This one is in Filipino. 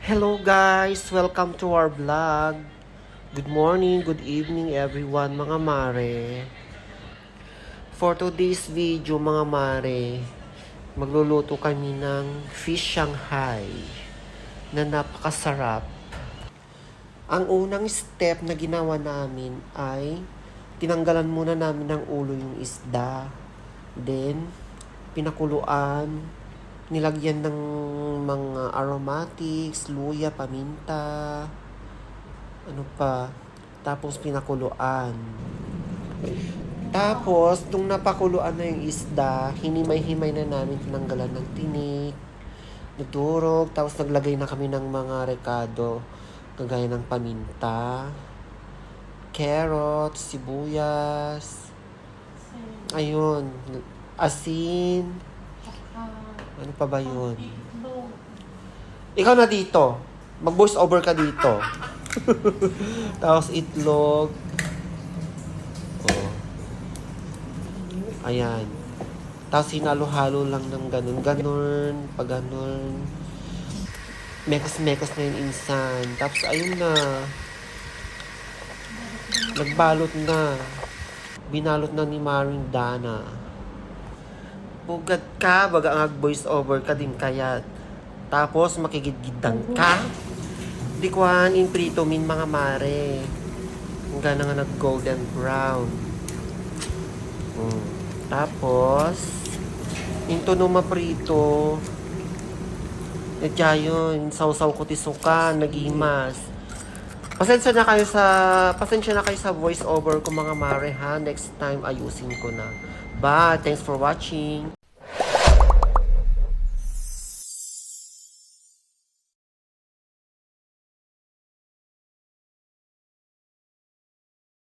Hello guys! Welcome to our vlog. Good morning, good evening everyone mga mare. For today's video mga mare, magluluto kami ng fish Shanghai na napakasarap. Ang unang step na ginawa namin ay tinanggalan muna namin ng ulo yung isda. Then, pinakuluan, nilagyan ng mga aromatics, luya, paminta, ano pa, tapos pinakuluan. Tapos, nung napakuluan na yung isda, hinimay-himay na namin, tinanggalan ng tinik, nagturog, tapos naglagay na kami ng mga rekado, kagaya ng paminta, carrots, sibuyas, ayun, asin, ano pa ba yun? Ikaw na dito. Mag-voice over ka dito. Tapos itlog. Oh. Ayan. Tapos hinalo-halo lang ng ganun. Pag ganun. Mekas-mekas na yung insan. Tapos ayun na. Nagbalot na. Binalot na ni Maring Dana. Bugad ka, baga ang voice over ka din kaya. Tapos makigidgidan ka. Di kuhan in prito min mga mare. Hanggang nga nag golden brown. Tapos into no maprito. Nadya yun, sausaw ko tisuka, nagimas. Pasensya na kayo sa voice over ko mga mare ha. Next time ayusin ko na. Bye, thanks for watching.